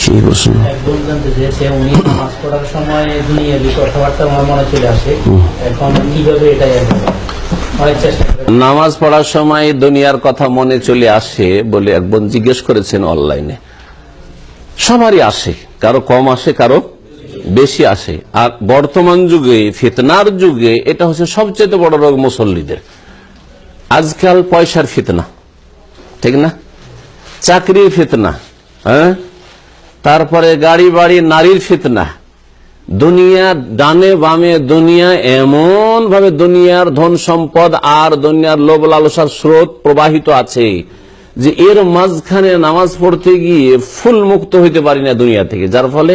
কি প্রশ্ন? জানতে চেয়েছে উনি নামাজ পড়ার সময় দুনিয়াবি কথাবার্তা আমার মনে চলে আসে, এখন কিভাবে এটা অনেক চেষ্টা করে। নামাজ পড়ার সময় দুনিয়ার কথা মনে চলে আসে বলে এক বোন জিজ্ঞেস করেছেন অনলাইনে। সবারই আসে, কারো কম আসে, কারো বেশি আসে। আর বর্তমান যুগে, ফিতনার যুগে, এটা হচ্ছে সবচেয়ে বড় রোগ মুসল্লিদের। আজকাল পয়সার ফিতনা, ঠিক না? চাকরির ফিতনা, হ্যাঁ, তারপরে গাড়ি বাড়ি নারীর ফিতনা, দুনিয়া ডানে বামে, দুনিয়া এমন ভাবে দুনিয়ার ধন সম্পদ আর দুনিয়ার লোভ লালসার স্রোত প্রবাহিত আছে যে এর মাঝখানে নামাজ পড়তে গিয়ে ফুল মুক্ত হইতে পারি না দুনিয়া থেকে, যার ফলে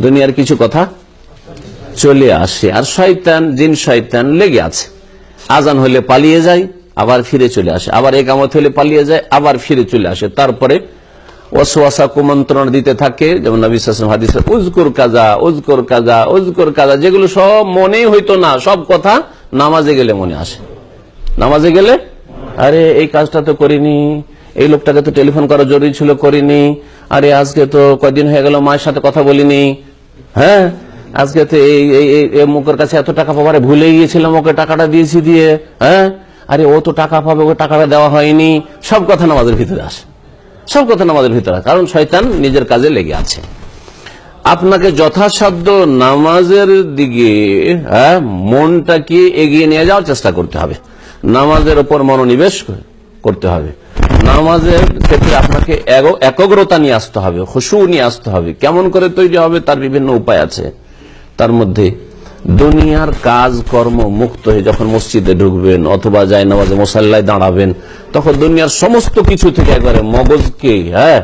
দুনিয়ার কিছু কথা চলে আসে। আর শয়তান, জিন শয়তান লেগে আছে। আজান হলে পালিয়ে যায়, আবার ফিরে চলে আসে, আবার একামত হলে পালিয়ে যায়, আবার ফিরে চলে আসে। তারপরে ওয়াসওয়াসা কুমন্ত্রণা দিতে থাকে, যেমন নবী সাল্লাল্লাহু আলাইহি ওয়াসাল্লাম হাদিসে উযকুর কাযা উযকুর কাযা উযকুর কাযা, যেগুলো সব মনেই হইতো না, সব কথা নামাজে গেলে মনে আসে। নামাজে গেলে আরে এই কাজটা তো করিনি, এই লোকটাকে তো টেলিফোন করা জরুরি ছিল, করিনি, আরে আজকে তো কয়দিন হয়ে গেল মায়ের সাথে কথা বলিনি, হ্যাঁ, আজকে তো এই মুখের কাছে এত টাকা পাবারে ভুলে গিয়েছিলাম, ওকে টাকাটা দিয়েছি দিয়ে, হ্যাঁ, আরে ও তো টাকা পাবে, ওকে টাকাটা দেওয়া হয়নি। সব কথা নামাজের ভিতরে আসে, সব কথা নামাজের ভিতরে, কারণ শয়তান নিজের কাজে লেগে আছে। আপনাকে যথাসাধ্য নামাজের দিকে, হ্যাঁ, মনটাকে এগিয়ে নিয়ে যাওয়ার চেষ্টা করতে হবে, নামাজের উপর মনোনিবেশ করতে হবে। নামাজের ক্ষেত্রে আপনাকে একগ্রতা নিয়ে আসতে হবে, খুশু নিয়ে আসতে হবে। কেমন করে তৈরি হবে তার বিভিন্ন উপায় আছে। তার মধ্যে দুনিয়ার কাজ কর্ম মুক্ত হয়ে যখন মসজিদে ঢুকবেন অথবা যায় নামাজে মুসাল্লায় দাঁড়াবেন, তখন দুনিয়ার সমস্ত কিছু থেকে একবারে মগজকে, হ্যাঁ,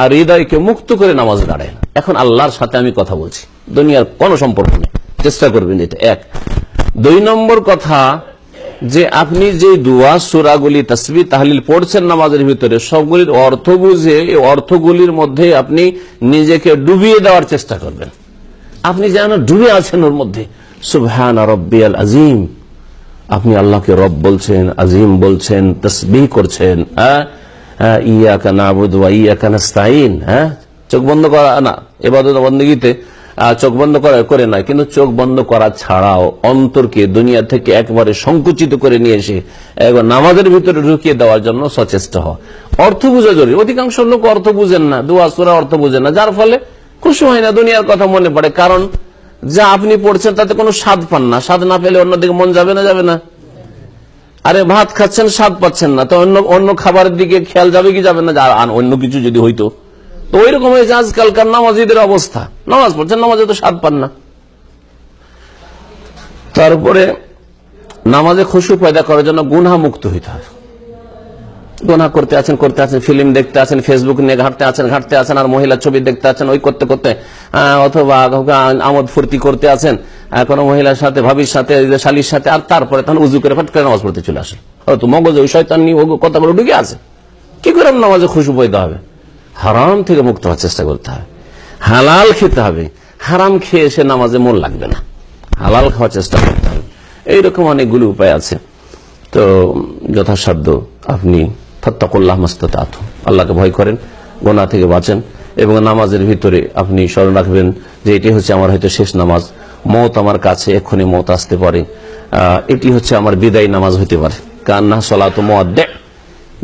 আর হৃদয়কে মুক্ত করে নামাজে দাঁড়ায়। এখন আল্লাহর সাথে আমি কথা বলছি, দুনিয়ার কোনো সম্পর্ক নেই, চেষ্টা করবেন এটা। এক। দুই নম্বর কথা, যে আপনি যে দোয়া সূরাগুলি তাসবিহ তাহলিল পড়ছেন নামাজের ভিতরে, সবগুলির অর্থ বুঝে এই অর্থগুলির মধ্যে আপনি নিজেকে ডুবিয়ে দেওয়ার চেষ্টা করবেন। আপনি যেন ডুবে আছেন ওর মধ্যে। সুবহান রাব্বিয়াল আযীম, আপনি আল্লাহকে রব বলছেন, আজিম বলছেন, তাসবিহ করছেন। ইয়াকা নাবুদু ওয়া ইয়াকা নাস্তাঈন, হ্যাঁ, চোখ বন্ধ করা না, ইবাদত বন্দেগীতে চোখ বন্ধ করে নয়, কিন্তু চোখ বন্ধ করা ছাড়াও অন্তরকে দুনিয়া থেকে একবারে সংকুচিত করে নিয়ে এসে একবার নামাজের ভিতরে ঢুকিয়ে দেওয়ার জন্য সচেষ্ট হওয়া। অর্থ বোঝা জরুরি। অধিকাংশ লোক অর্থ বুঝেন না, দোয়া সূরা অর্থ বুঝেন না, যার ফলে খুশি হয় না, দুনিয়ার কথা মনে পড়ে। কারণ যা আপনি পড়ছেন তাতে কোনো স্বাদ পান না, স্বাদ না পেলে অন্যদিকে মন যাবে না, যাবে না? আরে ভাত খাচ্ছেন, স্বাদ পাচ্ছেন না, তো অন্য খাবারের দিকে খেয়াল যাবে কি যাবে না? আর অন্য কিছু যদি হইতো তো ওই রকম হয়েছে আজকালকার নামাজিদের অবস্থা। নামাজ পড়ছেন, নামাজে তো স্বাদ পান না। তারপরে নামাজে খুশু পয়দা করার জন্য গুনাহ মুক্ত হইতে হবে। গুনাহ করতে আছেন, ফিল্ম দেখতে আছেন, ফেসবুক নিয়ে ঘাঁটতে আছেন, আর মহিলার ছবি দেখতে আছেন, ওই করতে করতে, অথবা আমোদ ফুর্তি করতে আছেন কোন মহিলার সাথে, ভাবির সাথে, শালীর সাথে, আর তারপরে তখন উজু করে ফট করে নামাজ পড়তে চলে আসেন। হয়তো মগজে ওই শয়তান নিয়ে কথাগুলো ঢুকে আছে। কি করে নামাজে খুশু পয়দা হবে? হারাম থেকে মুক্ত হওয়ার চেষ্টা করতে হবে, হালাল খেতে হবে। হারাম খেয়ে এসে নামাজে মন লাগবে না, হালাল খাওয়ার চেষ্টা করতে হবে। এইরকম অনেকগুলো উপায় আছে। তো যথাসাধ্য আপনি ফাত্তাকুল্লাহ মাস্তাতাতু, আল্লাহকে ভয় করেন, গুনাহ থেকে বাঁচেন, এবং নামাজের ভিতরে আপনি স্মরণ রাখবেন যে এটি হচ্ছে আমার হয়তো শেষ নামাজ, মওত আমার কাছে, এক্ষুনি মওত আসতে পারে, এটি হচ্ছে আমার বিদায় নামাজ হইতে পারে। কান্না সলাতু মুআদ্দা,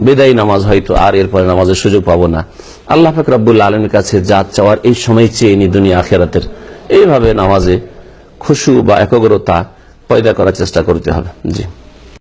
বিদায় নামাজ, হয়তো আর এরপরে নামাজের সুযোগ পাবো না। আল্লাহ পাক রব্বুল আলামিনের কাছে যা চাওয়ার এই সময় চেয়ে নি দুনিয়া আখিরাতের। এইভাবে নামাজে খুশু বা একগ্রতা পয়দা করার চেষ্টা করতে হবে। জি।